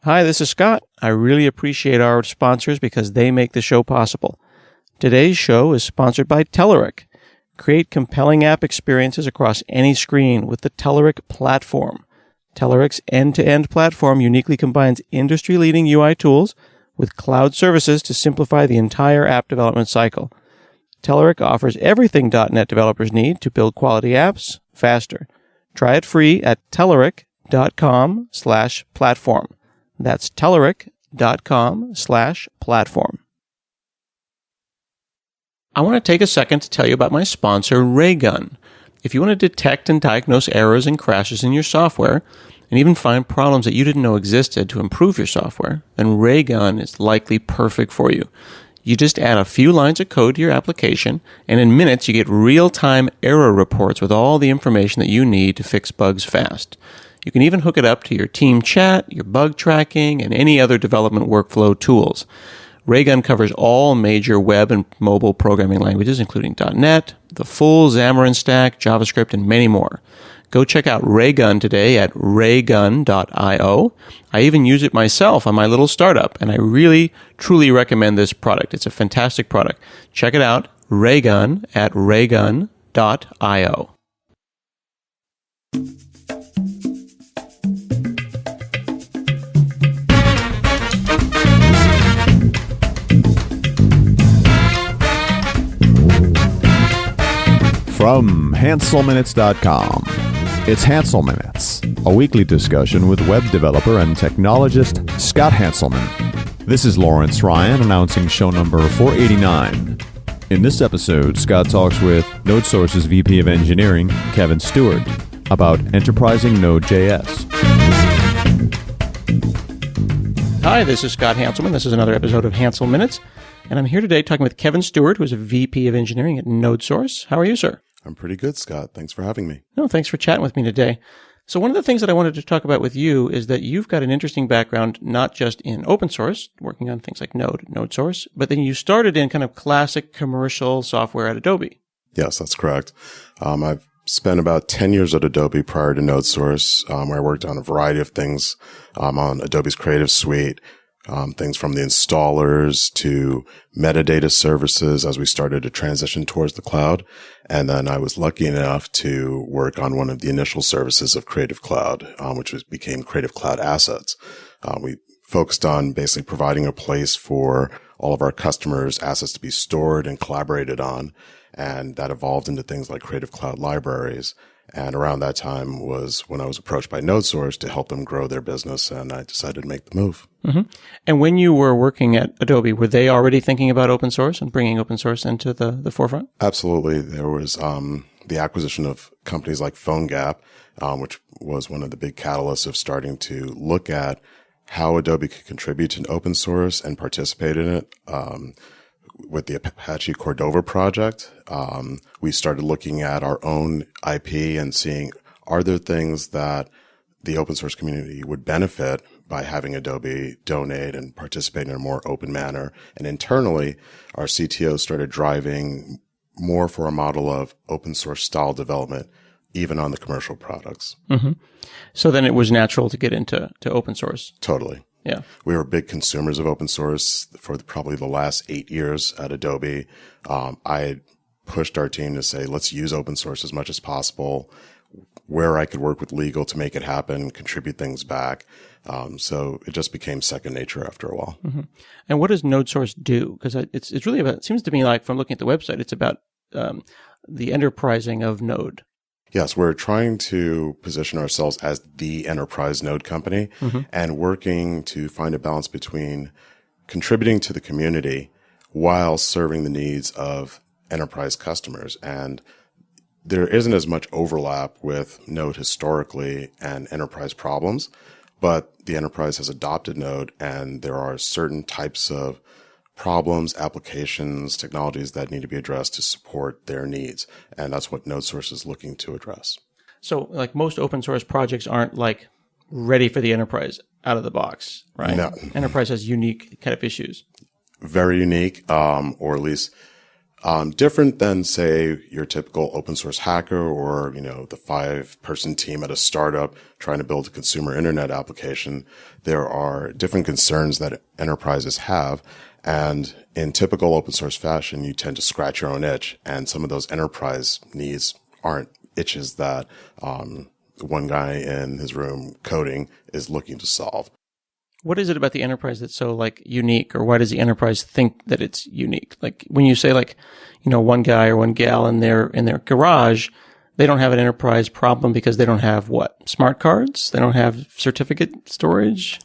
Hi, this is Scott. I really appreciate our sponsors because they make the show possible. Today's show is sponsored by Telerik. Create compelling app experiences across any screen with the Telerik platform. Telerik's end-to-end platform uniquely combines industry-leading UI tools with cloud services to simplify the entire app development cycle. Telerik offers everything .NET developers need to build quality apps faster. Try it free at telerik.com/platform. That's telerik.com/platform. I want to take a second to tell you about my sponsor, Raygun. If you want to detect and diagnose errors and crashes in your software, and even find problems that you didn't know existed to improve your software, then Raygun is likely perfect for you. You just add a few lines of code to your application, and in minutes you get real-time error reports with all the information that you need to fix bugs fast. You can even hook it up to your team chat, your bug tracking, and any other development workflow tools. Raygun covers all major web and mobile programming languages, including .NET, the full Xamarin Stack, JavaScript, and many more. Go check out Raygun today at raygun.io. I even use it myself on my little startup, and I really, truly recommend this product. It's a fantastic product. Check it out, Raygun at raygun.io. From HanselMinutes.com, it's Hansel Minutes, a weekly discussion with web developer and technologist Scott Hanselman. This is Lawrence Ryan announcing show number 489. In this episode, Scott talks with NodeSource's VP of Engineering, Kevin Stewart, about enterprising Node.js. Hi, this is Scott Hanselman. This is another episode of Hansel Minutes, and I'm here today talking with Kevin Stewart, who is a VP of Engineering at NodeSource. How are you, sir? I'm pretty good, Scott. Thanks for having me. No, thanks for chatting with me today. So one of the things that I wanted to talk about with you is that you've got an interesting background, not just in open source, working on things like NodeSource, but then you started in kind of classic commercial software at Adobe. Yes, that's correct. I've spent about 10 years at Adobe prior to NodeSource, where I worked on a variety of things on Adobe's Creative Suite, things from the installers to metadata services as we started to transition towards the cloud. And then I was lucky enough to work on one of the initial services of Creative Cloud, which became Creative Cloud Assets. We focused on basically providing a place for all of our customers' assets to be stored and collaborated on. And that evolved into things like Creative Cloud Libraries. And around that time was when I was approached by NodeSource to help them grow their business, and I decided to make the move. Mm-hmm. And when you were working at Adobe, were they already thinking about open source and bringing open source into the forefront? Absolutely. There was the acquisition of companies like PhoneGap, which was one of the big catalysts of starting to look at how Adobe could contribute to open source and participate in it. With the Apache Cordova project, we started looking at our own IP and seeing, are there things that the open source community would benefit by having Adobe donate and participate in a more open manner? And internally, our CTO started driving more for a model of open source style development, even on the commercial products. Mm-hmm. So then it was natural to get into open source. Totally. Yeah. We were big consumers of open source for probably the last 8 years at Adobe. I pushed our team to say, let's use open source as much as possible, where I could work with legal to make it happen, contribute things back. So it just became second nature after a while. Mm-hmm. And what does NodeSource do? Because it's really about, it seems to me like from looking at the website, it's about the enterprising of Node. Yes, we're trying to position ourselves as the enterprise Node company, mm-hmm. and working to find a balance between contributing to the community while serving the needs of enterprise customers. And there isn't as much overlap with Node historically and enterprise problems, but the enterprise has adopted Node, and there are certain types of problems, applications, technologies that need to be addressed to support their needs. And that's what NodeSource is looking to address. So like most open source projects aren't like ready for the enterprise out of the box, right? No. Enterprise has unique kind of issues. Very unique, or at least Different than, say, your typical open source hacker or, the 5-person team at a startup trying to build a consumer internet application. There are different concerns that enterprises have. And in typical open source fashion, you tend to scratch your own itch. And some of those enterprise needs aren't itches that one guy in his room coding is looking to solve. What is it about the enterprise that's so unique, or why does the enterprise think that it's unique? Like when you say one guy or one gal in their garage, they don't have an enterprise problem because they don't have what? Smart cards? They don't have certificate storage?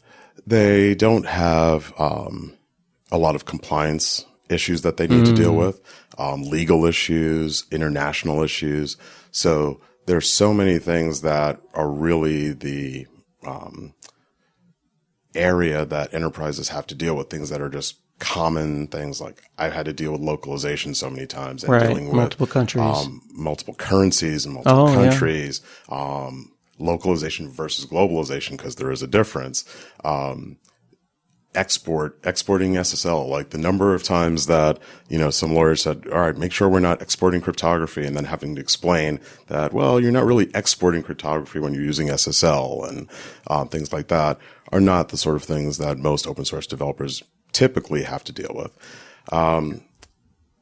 They don't have a lot of compliance issues that they need to deal with, legal issues, international issues. So there's so many things that are really the area that enterprises have to deal with, things that are just common things. Like I've had to deal with localization so many times and dealing with multiple countries, multiple currencies and multiple countries, localization versus globalization, because there is a difference. Exporting SSL, like the number of times that, some lawyers said, all right, make sure we're not exporting cryptography, and then having to explain that, well, you're not really exporting cryptography when you're using SSL, and things like that are not the sort of things that most open source developers typically have to deal with.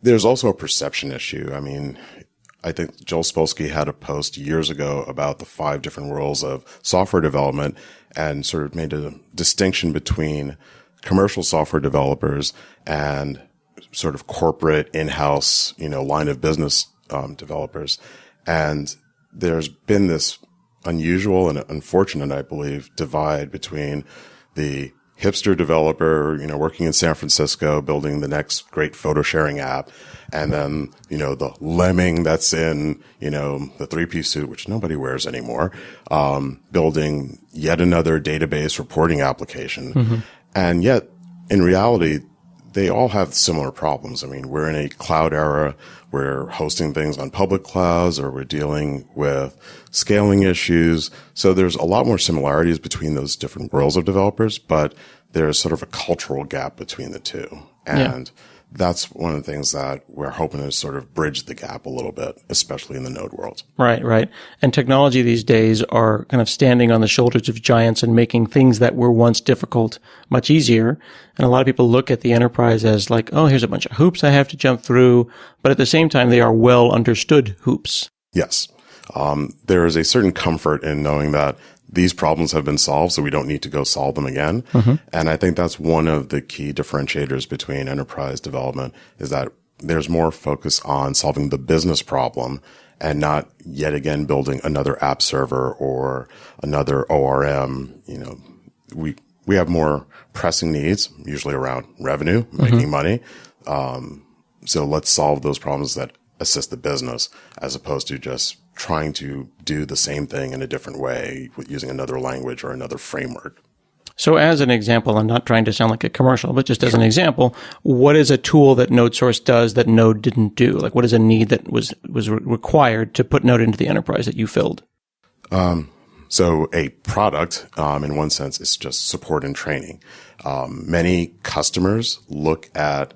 There's also a perception issue. I mean, I think Joel Spolsky had a post years ago about the 5 different worlds of software development and sort of made a distinction between commercial software developers and sort of corporate in-house, line of business developers. And there's been this unusual and unfortunate, I believe, divide between the hipster developer, working in San Francisco, building the next great photo sharing app. And then, the lemming that's in, the 3-piece suit, which nobody wears anymore, building yet another database reporting application. Mm-hmm. And yet, in reality, they all have similar problems. I mean, we're in a cloud era. We're hosting things on public clouds, or we're dealing with scaling issues. So there's a lot more similarities between those different worlds of developers, but there's sort of a cultural gap between the two. And that's one of the things that we're hoping to sort of bridge the gap a little bit, especially in the Node world. Right. And technology these days are kind of standing on the shoulders of giants and making things that were once difficult much easier. And a lot of people look at the enterprise as like, oh, here's a bunch of hoops I have to jump through. But at the same time, they are well understood hoops. Yes. There is a certain comfort in knowing that these problems have been solved, so we don't need to go solve them again. Mm-hmm. And I think that's one of the key differentiators between enterprise development, is that there's more focus on solving the business problem and not yet again building another app server or another ORM. We have more pressing needs, usually around revenue, making money. So let's solve those problems that assist the business, as opposed to just trying to do the same thing in a different way using another language or another framework. So as an example, I'm not trying to sound like a commercial, but just as an example, what is a tool that NodeSource does that Node didn't do? Like, what is a need that was required to put Node into the enterprise that you filled? So a product, in one sense, is just support and training. Many customers look at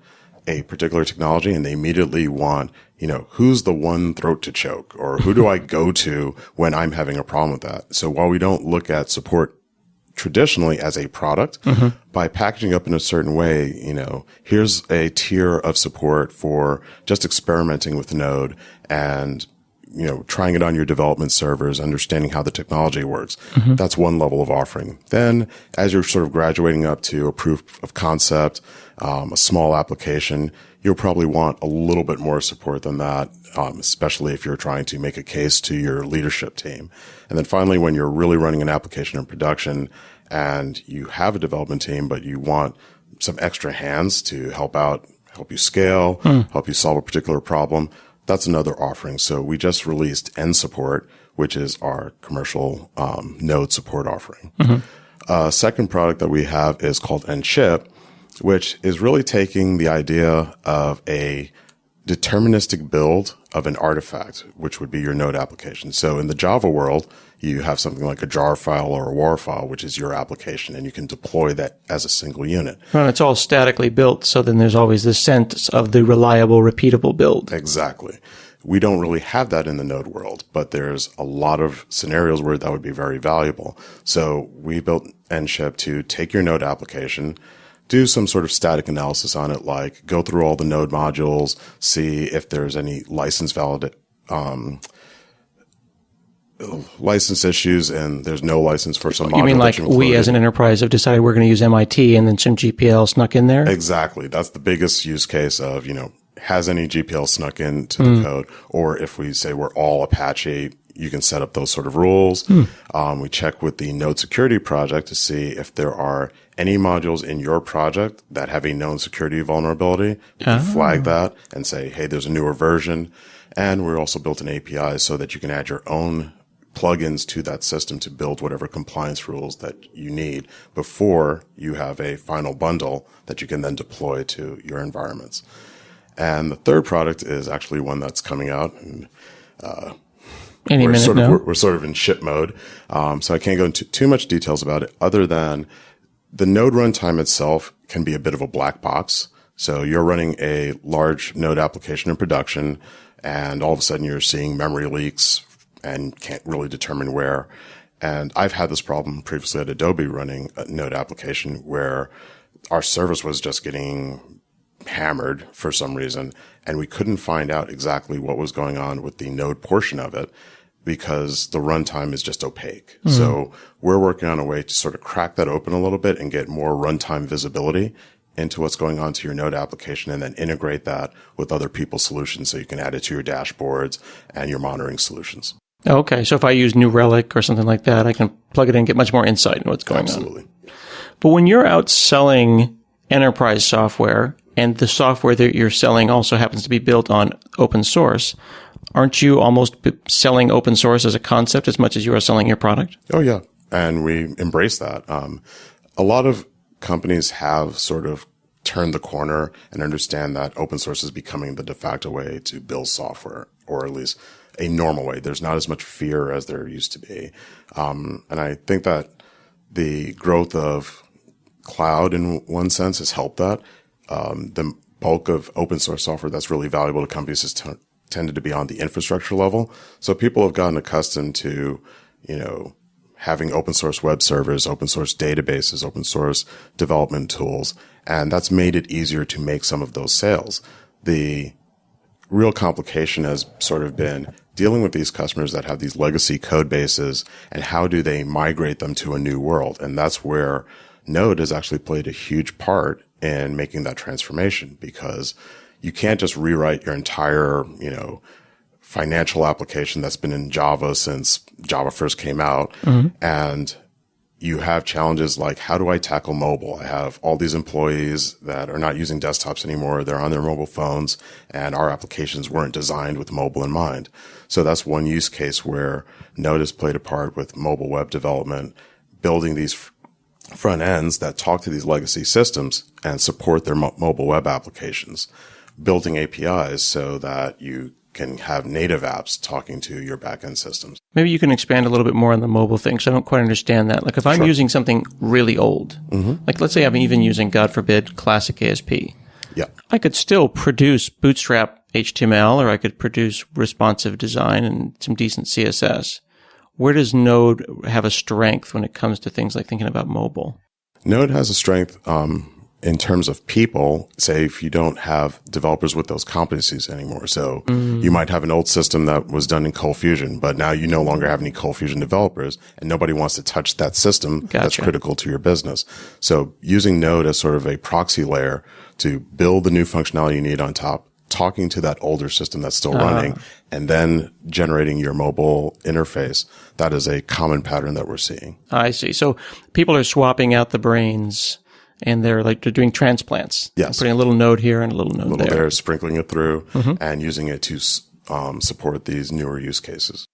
a particular technology and they immediately want, who's the one throat to choke, or who do I go to when I'm having a problem with that? So while we don't look at support traditionally as a product, by packaging up in a certain way, here's a tier of support for just experimenting with Node and, trying it on your development servers, understanding how the technology works. That's one level of offering. Then as you're sort of graduating up to a proof of concept, a small application, you'll probably want a little bit more support than that, especially if you're trying to make a case to your leadership team. And then finally, when you're really running an application in production and you have a development team, but you want some extra hands to help you scale, help you solve a particular problem, that's another offering. So we just released N Support, which is our commercial Node support offering. Second product that we have is called N-Ship, which is really taking the idea of a deterministic build of an artifact, which would be your Node application. So in the Java world, you have something like a jar file or a WAR file, which is your application, and you can deploy that as a single unit. Well, it's all statically built, so then there's always this sense of the reliable, repeatable build. Exactly. We don't really have that in the Node world, but there's a lot of scenarios where that would be very valuable. So we built NShip to take your Node application, do some sort of static analysis on it, like go through all the Node modules, see if there's any license issues, and there's no license for some module. You mean like we as an enterprise have decided we're going to use MIT and then some GPL snuck in there? Exactly. That's the biggest use case of, has any GPL snuck into the code? Or if we say we're all Apache, you can set up those sort of rules. We check with the Node security project to see if there are any modules in your project that have a known security vulnerability. We can flag that and say, hey, there's a newer version. And we're also built an API so that you can add your own plugins to that system to build whatever compliance rules that you need before you have a final bundle that you can then deploy to your environments. And the third product is actually one that's coming out. And, we're sort of in ship mode. So I can't go into too much details about it other than the Node runtime itself can be a bit of a black box. So you're running a large Node application in production, and all of a sudden you're seeing memory leaks and can't really determine where. And I've had this problem previously at Adobe running a Node application where our service was just getting hammered for some reason, and we couldn't find out exactly what was going on with the Node portion of it because the runtime is just opaque. So we're working on a way to sort of crack that open a little bit and get more runtime visibility into what's going on to your Node application, and then integrate that with other people's solutions so you can add it to your dashboards and your monitoring solutions. Okay, so if I use New Relic or something like that, I can plug it in and get much more insight into what's going on. Absolutely. But when you're out selling enterprise software, and the software that you're selling also happens to be built on open source, aren't you almost selling open source as a concept as much as you are selling your product? Oh, yeah. And we embrace that. A lot of companies have sort of turned the corner and understand that open source is becoming the de facto way to build software, or at least a normal way. There's not as much fear as there used to be. And I think that the growth of cloud in one sense has helped that. The bulk of open source software that's really valuable to companies has tended to be on the infrastructure level. So people have gotten accustomed to, having open source web servers, open source databases, open source development tools. And that's made it easier to make some of those sales. The real complication has sort of been dealing with these customers that have these legacy code bases, and how do they migrate them to a new world? And that's where Node has actually played a huge part in making that transformation, because you can't just rewrite your entire, financial application that's been in Java since Java first came out. And you have challenges like, how do I tackle mobile? I have all these employees that are not using desktops anymore. They're on their mobile phones, and our applications weren't designed with mobile in mind. So that's one use case where Node has played a part with mobile web development, building these front ends that talk to these legacy systems and support their mobile web applications, building APIs so that you can have native apps talking to your backend systems. Maybe you can expand a little bit more on the mobile thing, because I don't quite understand that. Like if I'm using something really old, like let's say I'm even using, God forbid, classic ASP. Yeah. I could still produce Bootstrap HTML, or I could produce responsive design and some decent CSS. Where does Node have a strength when it comes to things like thinking about mobile? Node has a strength in terms of people, say if you don't have developers with those competencies anymore. So you might have an old system that was done in ColdFusion, but now you no longer have any ColdFusion developers, and nobody wants to touch that system that's critical to your business. So using Node as sort of a proxy layer to build the new functionality you need on top, talking to that older system that's still running, and then generating your mobile interface. That is a common pattern that we're seeing. I see. So people are swapping out the brains, and they're doing transplants. Yes. Putting a little node here and a little node there. They're sprinkling it through and using it to support these newer use cases.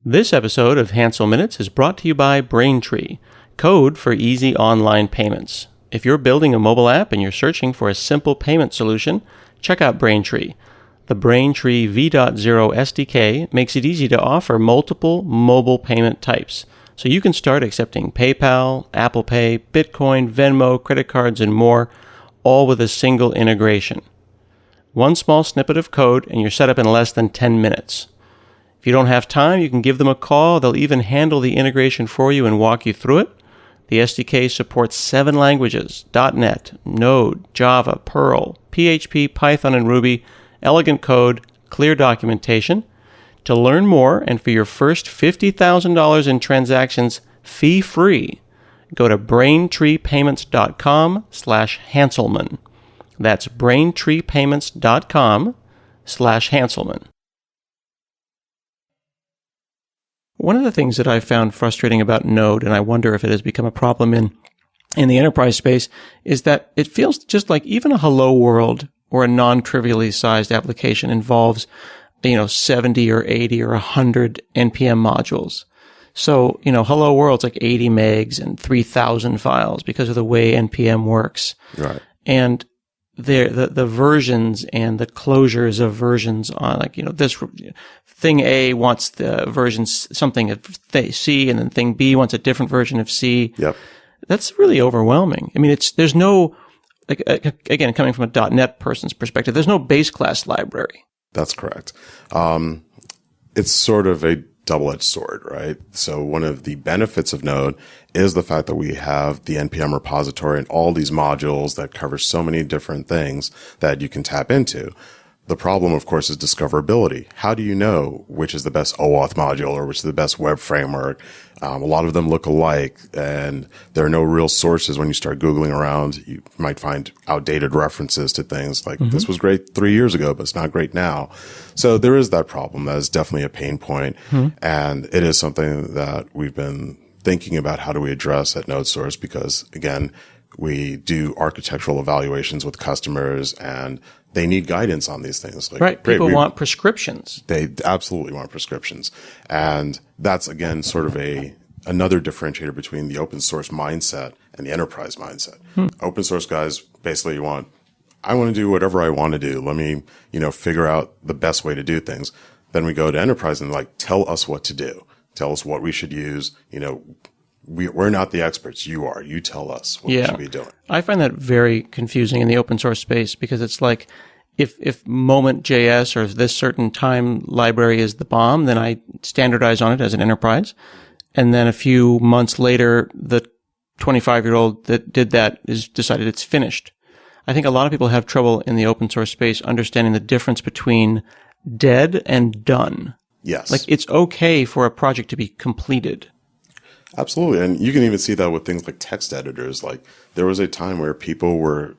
This episode of Hansel Minutes is brought to you by Braintree, code for easy online payments. If you're building a mobile app and you're searching for a simple payment solution, check out Braintree. The Braintree V.0 SDK makes it easy to offer multiple mobile payment types, so you can start accepting PayPal, Apple Pay, Bitcoin, Venmo, credit cards, and more, all with a single integration. One small snippet of code, and you're set up in less than 10 minutes. If you don't have time, you can give them a call. They'll even handle the integration for you and walk you through it. The SDK supports 7 languages: .NET, Node, Java, Perl, PHP, Python, and Ruby, elegant code, clear documentation. To learn more and for your first $50,000 in transactions fee-free, go to braintreepayments.com/Hanselman. That's braintreepayments.com/Hanselman. One of the things that I found frustrating about Node, and I wonder if it has become a problem in the enterprise space, is that it feels just like even a hello world or a non-trivially sized application involves 70 or 80 or 100 NPM modules. So, hello world's like 80 megs and 3,000 files because of the way NPM works. Right. And the versions and the closures of versions on this thing A wants the version something of C, and then thing B wants a different version of C. Yep. That's really overwhelming. I mean, there's no, again, coming from a .NET person's perspective, there's no base class library. That's correct. It's sort of a double-edged sword, right? So one of the benefits of Node is the fact that we have the NPM repository and all these modules that cover so many different things that you can tap into. The problem, of course, is discoverability. How do you know which is the best OAuth module or which is the best web framework? A lot of them look alike, and there are no real sources. When you start Googling around, you might find outdated references to things like, this was great 3 years ago, but it's not great now. So there is that problem. That is definitely a pain point. And it is something that we've been thinking about how do we address at NodeSource, because, again, we do architectural evaluations with customers, and they need guidance on these things. Right. People want prescriptions. They absolutely want prescriptions. And that's, again, sort of another differentiator between the open source mindset and the enterprise mindset. Open source guys basically I want to do whatever I want to do. Let me, figure out the best way to do things. Then we go to enterprise and tell us what to do. Tell us what we should use. We're not the experts. You are. You tell us what we should be doing. I find that very confusing in the open source space, because it's like, if Moment.js or this certain time library is the bomb, then I standardize on it as an enterprise. And then a few months later, the 25-year-old that did that is decided it's finished. I think a lot of people have trouble in the open source space understanding the difference between dead and done. Yes. It's okay for a project to be completed. Absolutely. And you can even see that with things like text editors. There was a time where people were,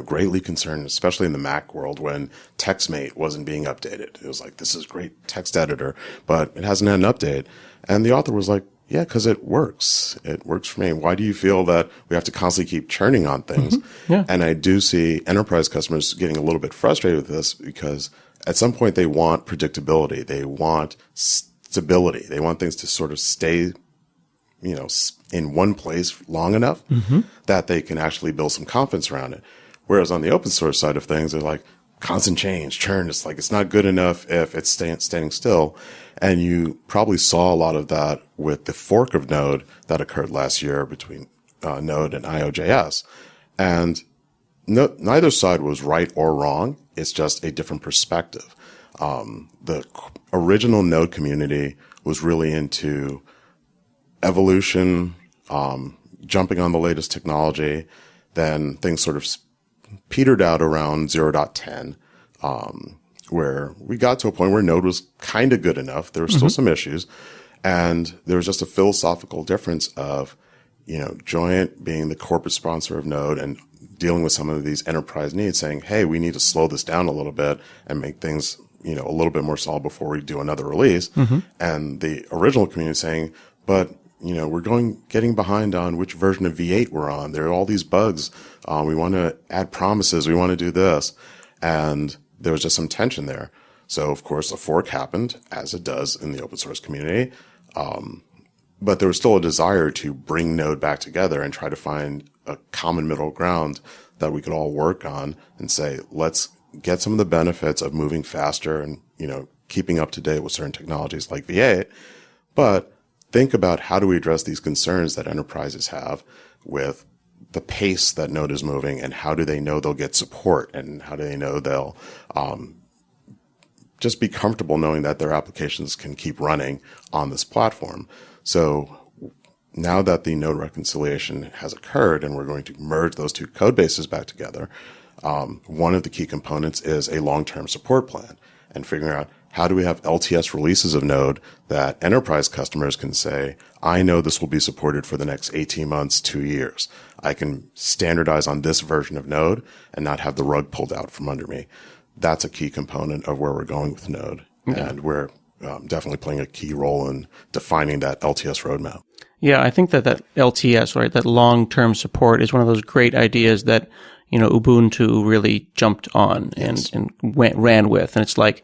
greatly concerned, especially in the Mac world, when TextMate wasn't being updated. It was like, this is great text editor, but it hasn't had an update. And the author was like, yeah, because it works. It works for me. Why do you feel that we have to constantly keep churning on things? Yeah. And I do see enterprise customers getting a little bit frustrated with this, because at some point they want predictability. They want stability. They want things to sort of stay in one place long enough that they can actually build some confidence around it. Whereas on the open source side of things, they're like constant change, churn. It's like, it's not good enough if it's standing still. And you probably saw a lot of that with the fork of Node that occurred last year between Node and IO.js. And neither side was right or wrong. It's just a different perspective. The original Node community was really into evolution, jumping on the latest technology. Then things sort of petered out around 0.10, where we got to a point where Node was kind of good enough. There were still some issues. And there was just a philosophical difference of, Joyent being the corporate sponsor of Node and dealing with some of these enterprise needs, saying, hey, we need to slow this down a little bit and make things, a little bit more solid before we do another release. And the original community saying, but we're getting behind on which version of V8 we're on. There are all these bugs. We want to add promises. We want to do this. And there was just some tension there. So, of course, a fork happened, as it does in the open source community. But there was still a desire to bring Node back together and try to find a common middle ground that we could all work on and say, let's get some of the benefits of moving faster and, keeping up to date with certain technologies like V8, but think about how do we address these concerns that enterprises have with the pace that Node is moving, and how do they know they'll get support, and how do they know they'll just be comfortable knowing that their applications can keep running on this platform. So now that the Node reconciliation has occurred and we're going to merge those two code bases back together, one of the key components is a long-term support plan, and figuring out how do we have LTS releases of Node that enterprise customers can say, I know this will be supported for the next 18 months, 2 years. I can standardize on this version of Node and not have the rug pulled out from under me. That's a key component of where we're going with Node. Yeah. And we're definitely playing a key role in defining that LTS roadmap. Yeah, I think that LTS, right, that long-term support is one of those great ideas that, Ubuntu really jumped on and ran with. And it's like,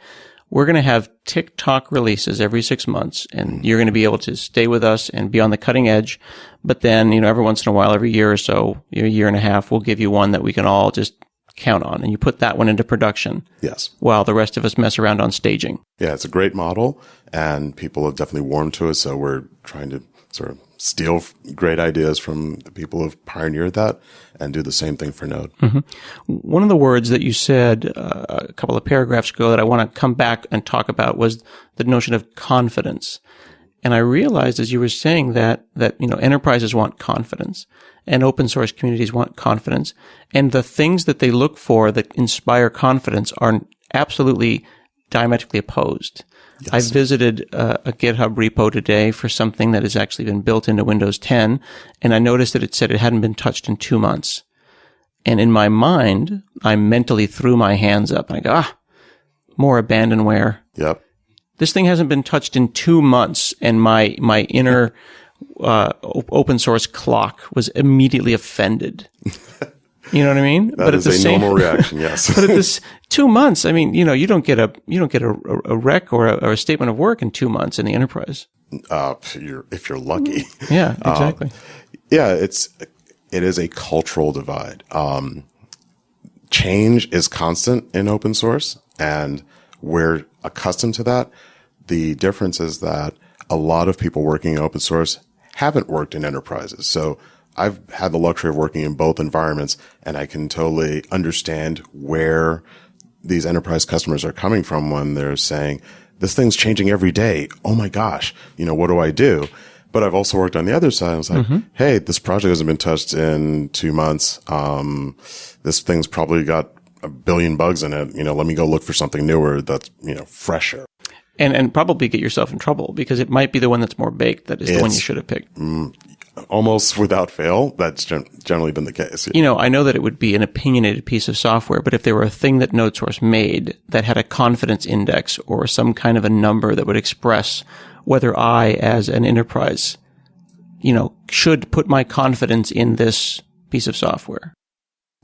we're going to have tick-tock releases every 6 months, and you're going to be able to stay with us and be on the cutting edge. But then, every once in a while, every year or so, a year and a half, we'll give you one that we can all just count on. And you put that one into production. Yes. While the rest of us mess around on staging. Yeah, it's a great model, and people have definitely warmed to it. So we're trying to sort of steal great ideas from the people who have pioneered that and do the same thing for Node. Mm-hmm. One of the words that you said a couple of paragraphs ago that I want to come back and talk about was the notion of confidence. And I realized as you were saying that enterprises want confidence and open source communities want confidence, and the things that they look for that inspire confidence are absolutely diametrically opposed. Yes. I visited a GitHub repo today for something that has actually been built into Windows 10, and I noticed that it said it hadn't been touched in 2 months. And in my mind, I mentally threw my hands up, and I go, more abandonware. Yep. This thing hasn't been touched in 2 months, and my inner open source clock was immediately offended. You know what I mean? That is a normal reaction, yes. But at this 2 months, I mean, you don't get a rec or a statement of work in 2 months in the enterprise. If you're lucky. Yeah, exactly. It is a cultural divide. Change is constant in open source, and we're accustomed to that. The difference is that a lot of people working in open source haven't worked in enterprises. So I've had the luxury of working in both environments, and I can totally understand where these enterprise customers are coming from when they're saying, this thing's changing every day. Oh my gosh, what do I do? But I've also worked on the other side. I was like, hey, this project hasn't been touched in 2 months. This thing's probably got 1 billion bugs in it. Let me go look for something newer that's, fresher. And probably get yourself in trouble because it might be the one that's more baked that is the one you should have picked. Almost without fail, that's generally been the case. I know that it would be an opinionated piece of software, but if there were a thing that NodeSource made that had a confidence index or some kind of a number that would express whether I, as an enterprise, should put my confidence in this piece of software.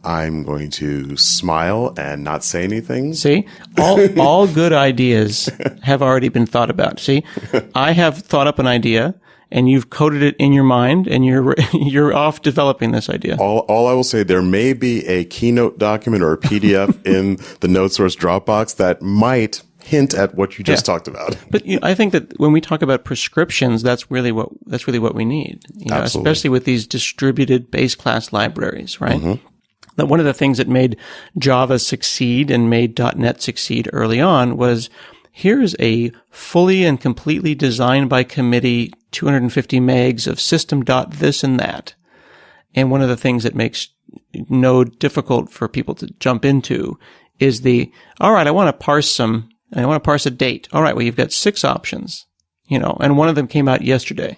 I'm going to smile and not say anything. See, all good ideas have already been thought about. See, I have thought up an idea, and you've coded it in your mind, and you're off developing this idea. All I will say, there may be a Keynote document or a PDF in the NodeSource Dropbox that might hint at what you just talked about. But I think that when we talk about prescriptions, that's really what we need. Especially with these distributed base class libraries, right? Mm-hmm. That one of the things that made Java succeed and made .NET succeed early on was, here's a fully and completely designed by committee 250 megs of system dot this and that. And one of the things that makes Node difficult for people to jump into is all right, I want to parse a date. All right, well, you've got 6 options, and one of them came out yesterday.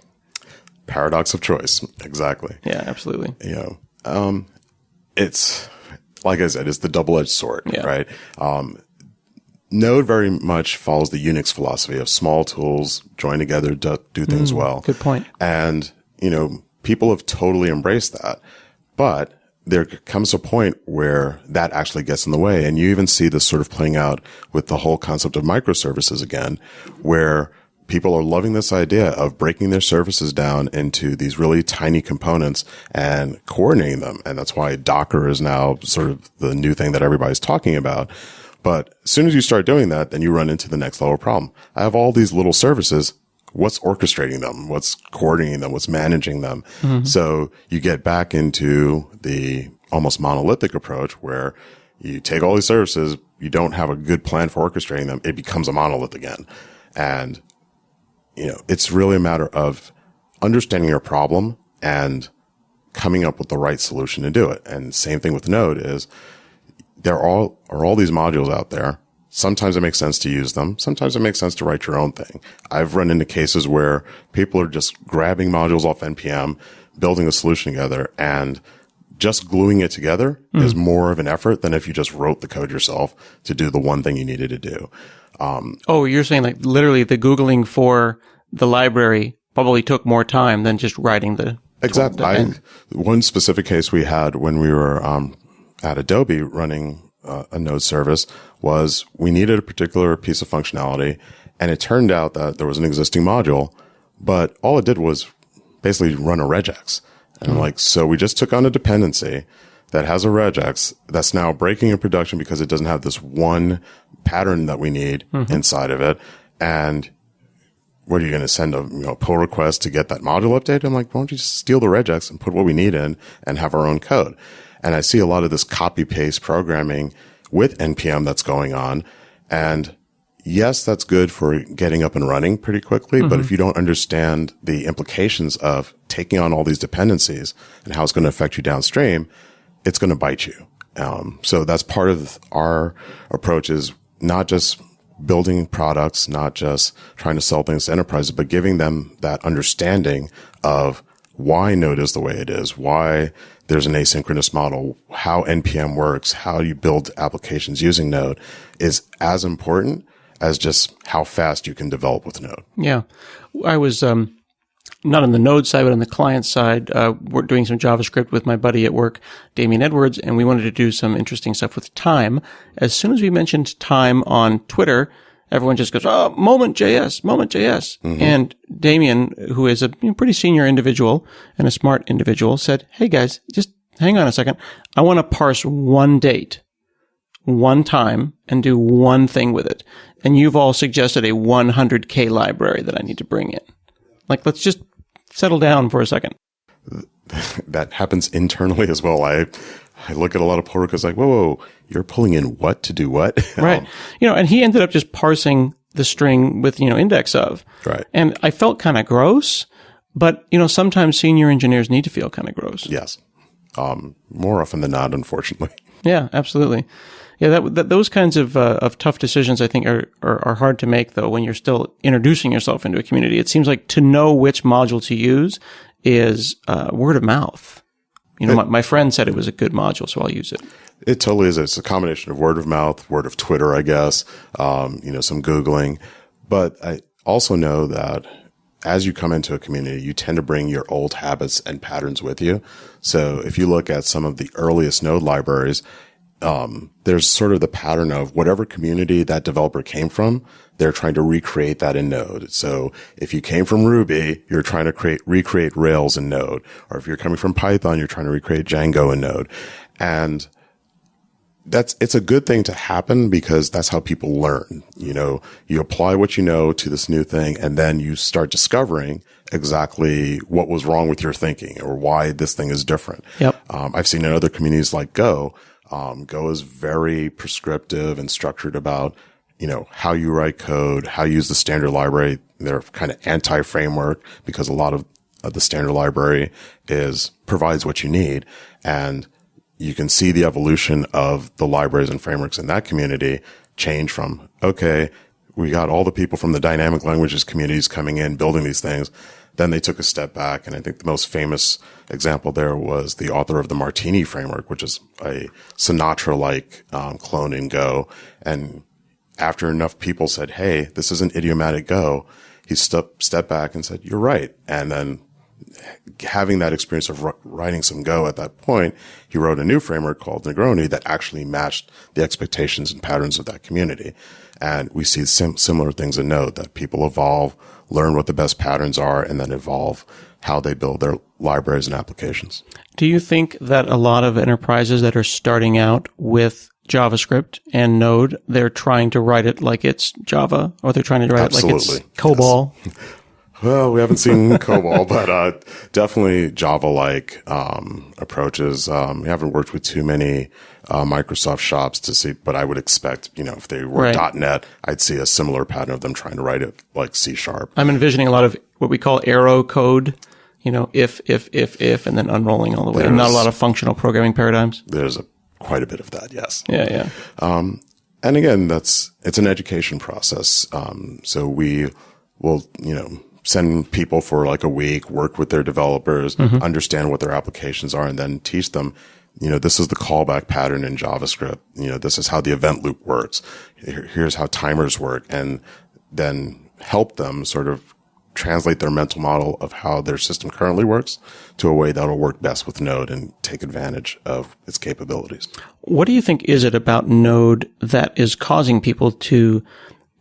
Paradox of choice. Exactly. Yeah, absolutely. It's, like I said, it's the double-edged sword, right? Node very much follows the Unix philosophy of small tools join together to do things well. Good point. And, people have totally embraced that. But there comes a point where that actually gets in the way. And you even see this sort of playing out with the whole concept of microservices again, where people are loving this idea of breaking their services down into these really tiny components and coordinating them. And that's why Docker is now sort of the new thing that everybody's talking about. But as soon as you start doing that, then you run into the next level problem. I have all these little services. What's orchestrating them? What's coordinating them? What's managing them? Mm-hmm. So you get back into the almost monolithic approach where you take all these services, you don't have a good plan for orchestrating them. It becomes a monolith again. And, it's really a matter of understanding your problem and coming up with the right solution to do it. And same thing with Node is there are all these modules out there. Sometimes it makes sense to use them. Sometimes it makes sense to write your own thing. I've run into cases where people are just grabbing modules off NPM, building a solution together, and just gluing it together is more of an effort than if you just wrote the code yourself to do the one thing you needed to do. You're saying like literally the Googling for the library probably took more time than just writing the... Exactly. One specific case we had when we were at Adobe running a Node service was we needed a particular piece of functionality, and it turned out that there was an existing module, but all it did was basically run a regex. And so we just took on a dependency that has a regex that's now breaking in production because it doesn't have this one pattern that we need inside of it. And what are you going to send a pull request to get that module updated? I'm like, why don't you just steal the regex and put what we need in and have our own code? And I see a lot of this copy paste programming with NPM that's going on. And yes, that's good for getting up and running pretty quickly. But if you don't understand the implications of taking on all these dependencies and how it's going to affect you downstream, it's going to bite you. So that's part of our approach is not just building products, not just trying to sell things to enterprises, but giving them that understanding of why Node is the way it is, why there's an asynchronous model, how NPM works, how you build applications using Node is as important as just how fast you can develop with Node. Yeah. I was not on the Node side, but on the client side, we're doing some JavaScript with my buddy at work, Damian Edwards, and we wanted to do some interesting stuff with time. As soon as we mentioned time on Twitter, everyone just goes, oh, Moment.js. Mm-hmm. And Damian, who is a pretty senior individual and a smart individual, said, hey guys, just hang on a second. I want to parse one date, one time, and do one thing with it. And you've all suggested a 100K library that I need to bring in. Like, let's just settle down for a second. That happens internally as well. I look at a lot of pull requests like, whoa, you're pulling in what to do what? Right. And he ended up just parsing the string with, index of. Right. And I felt kind of gross, but, sometimes senior engineers need to feel kind of gross. Yes. More often than not, unfortunately. Yeah, absolutely. Yeah, those kinds of tough decisions, I think, are hard to make, though, when you're still introducing yourself into a community. It seems like to know which module to use is word of mouth. My friend said it was a good module, so I'll use it. It totally is. It's a combination of word of mouth, word of Twitter, I guess, some Googling. But I also know that as you come into a community, you tend to bring your old habits and patterns with you. So if you look at some of the earliest Node libraries, there's sort of the pattern of whatever community that developer came from, they're trying to recreate that in Node. So if you came from Ruby, you're trying to recreate Rails in Node. Or if you're coming from Python, you're trying to recreate Django in Node. And it's a good thing to happen because that's how people learn. You apply what you know to this new thing, and then you start discovering exactly what was wrong with your thinking or why this thing is different. Yep. I've seen in other communities like Go, Go is very prescriptive and structured about, how you write code, how you use the standard library. They're kind of anti-framework because a lot of the standard library provides what you need. And you can see the evolution of the libraries and frameworks in that community change from, okay, we got all the people from the dynamic languages communities coming in, building these things. Then they took a step back. And I think the most famous example there was the author of the Martini framework, which is a Sinatra-like clone in Go. And after enough people said, hey, this isn't idiomatic Go, he stepped back and said, you're right. And then having that experience of writing some Go at that point, he wrote a new framework called Negroni that actually matched the expectations and patterns of that community. And we see similar things in Node, that people evolve, learn what the best patterns are, and then evolve how they build their libraries and applications. Do you think that a lot of enterprises that are starting out with JavaScript and Node, they're trying to write it like it's Java, or they're trying to write it like it's COBOL? Yes. Well, we haven't seen COBOL, but definitely Java-like approaches. We haven't worked with too many Microsoft shops to see, but I would expect, if they were .NET, I'd see a similar pattern of them trying to write it like C#. I'm envisioning a lot of what we call arrow code, if, and then unrolling all the way. And not a lot of functional programming paradigms. There's quite a bit of that, yes. Yeah. And again, it's an education process. So we will, send people for like a week, work with their developers, understand what their applications are, and then teach them, this is the callback pattern in JavaScript. This is how the event loop works. Here's how timers work, and then help them sort of translate their mental model of how their system currently works to a way that'll work best with Node and take advantage of its capabilities. What do you think is it about Node that is causing people to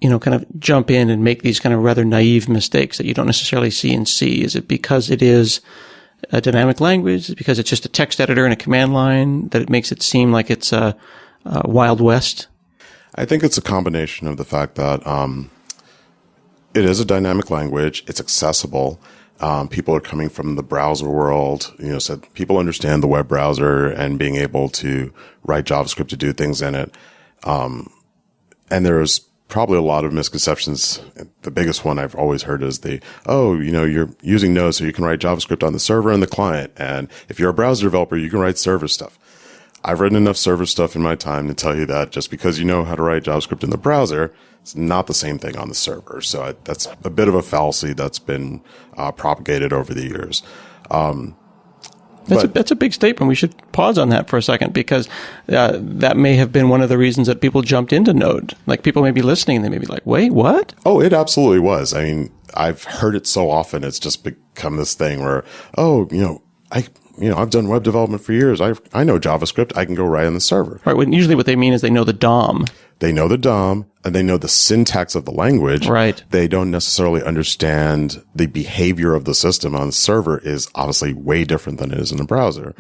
kind of jump in and make these kind of rather naive mistakes that you don't necessarily see in C? Is it because it is a dynamic language? Is it because it's just a text editor and a command line that it makes it seem like it's a Wild West? I think it's a combination of the fact that it is a dynamic language. It's accessible. People are coming from the browser world, so people understand the web browser and being able to write JavaScript to do things in it. And there's probably a lot of misconceptions. The biggest one I've always heard is you're using Node so you can write JavaScript on the server and the client. And if you're a browser developer, you can write server stuff. I've written enough server stuff in my time to tell you that just because you know how to write JavaScript in the browser, it's not the same thing on the server. So that's a bit of a fallacy that's been propagated over the years. That's a big statement. We should pause on that for a second, because that may have been one of the reasons that people jumped into Node. Like, people may be listening and they may be like, wait, what? Oh, it absolutely was. I mean, I've heard it so often. It's just become this thing where, I've done web development for years. I know JavaScript. I can go write on the server. Right. Well, usually what they mean is they know the DOM. They know the DOM and they know the syntax of the language. Right. They don't necessarily understand the behavior of the system on the server is obviously way different than it is in a browser.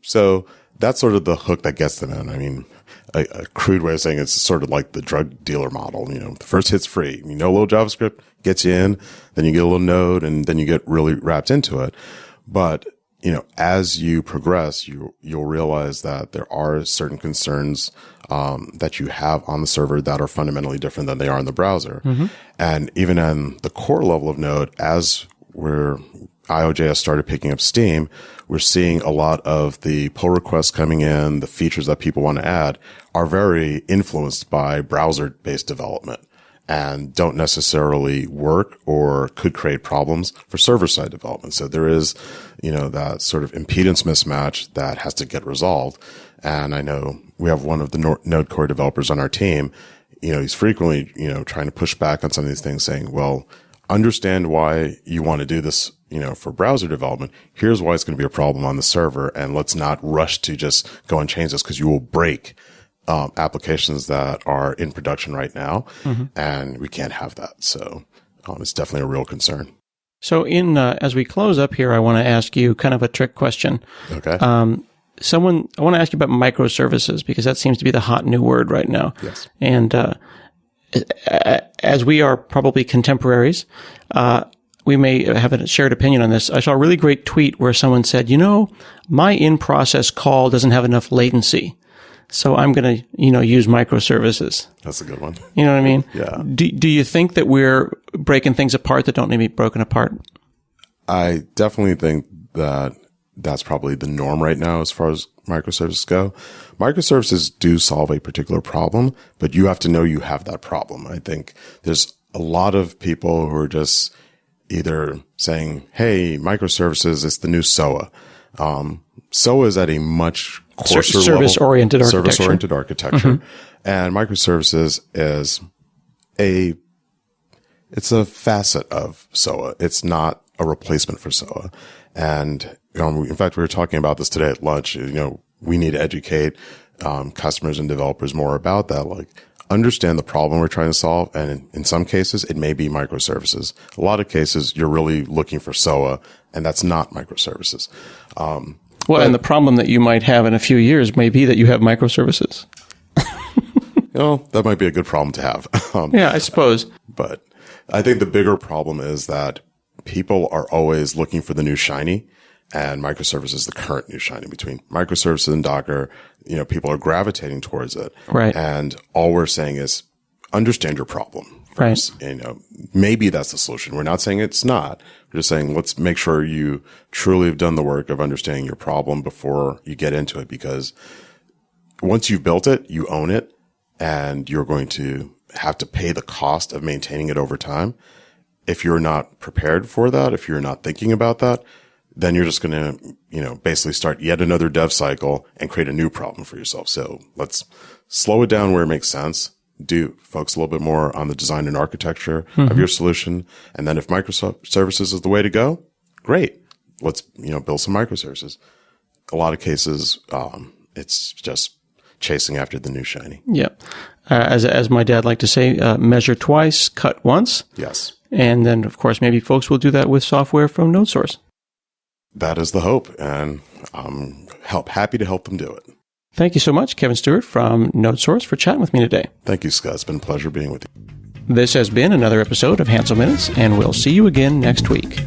So that's sort of the hook that gets them in. I mean, a crude way of saying it's sort of like the drug dealer model. The first hit's free. A little JavaScript gets you in, then you get a little Node, and then you get really wrapped into it. But as you progress, you'll realize that there are certain concerns that you have on the server that are fundamentally different than they are in the browser. And even on the core level of Node, as IO.js started picking up steam, we're seeing a lot of the pull requests coming in, the features that people want to add are very influenced by browser-based development and don't necessarily work or could create problems for server-side development. So there is, that sort of impedance mismatch that has to get resolved. And I know we have one of the Node core developers on our team. He's frequently, trying to push back on some of these things, saying, well, understand why you want to do this, for browser development. Here's why it's going to be a problem on the server. And let's not rush to just go and change this, because you will break applications that are in production right now. And we can't have that. So it's definitely a real concern. So as we close up here, I want to ask you kind of a trick question. Okay. I want to ask you about microservices, because that seems to be the hot new word right now. Yes. And as we are probably contemporaries, we may have a shared opinion on this. I saw a really great tweet where someone said, my in-process call doesn't have enough latency, so I'm going to, use microservices. That's a good one. You know what I mean? Yeah. Do you think that we're breaking things apart that don't need to be broken apart? I definitely think that that's probably the norm right now as far as microservices go. Microservices do solve a particular problem, but you have to know you have that problem. I think there's a lot of people who are just either saying, hey, microservices is the new SOA. SOA is at a much coarser service-oriented level, architecture. Service-oriented architecture. And microservices is It's a facet of SOA. It's not a replacement for SOA. And in fact, we were talking about this today at lunch. We need to educate customers and developers more about that. Like, understand the problem we're trying to solve. And in some cases, it may be microservices. A lot of cases, you're really looking for SOA, and that's not microservices. And the problem that you might have in a few years may be that you have microservices. That might be a good problem to have. Yeah, I suppose. But I think the bigger problem is that people are always looking for the new shiny, and microservices is the current new shiny. Between microservices and Docker, people are gravitating towards it. Right. And all we're saying is understand your problem first. Right. Maybe that's the solution. We're not saying it's not. We're just saying, let's make sure you truly have done the work of understanding your problem before you get into it, because once you've built it, you own it, and you're going to have to pay the cost of maintaining it over time. If you're not prepared for that, if you're not thinking about that, then you're just going to, basically start yet another dev cycle and create a new problem for yourself. So let's slow it down where it makes sense. Focus a little bit more on the design and architecture of your solution. And then if microservices is the way to go, great. Let's, build some microservices. A lot of cases, it's just chasing after the new shiny. Yeah. As my dad liked to say, measure twice, cut once. Yes. And then, of course, maybe folks will do that with software from NodeSource. That is the hope, and I'm happy to help them do it. Thank you so much, Kevin Stewart from NodeSource, for chatting with me today. Thank you, Scott. It's been a pleasure being with you. This has been another episode of Hansel Minutes, and we'll see you again next week.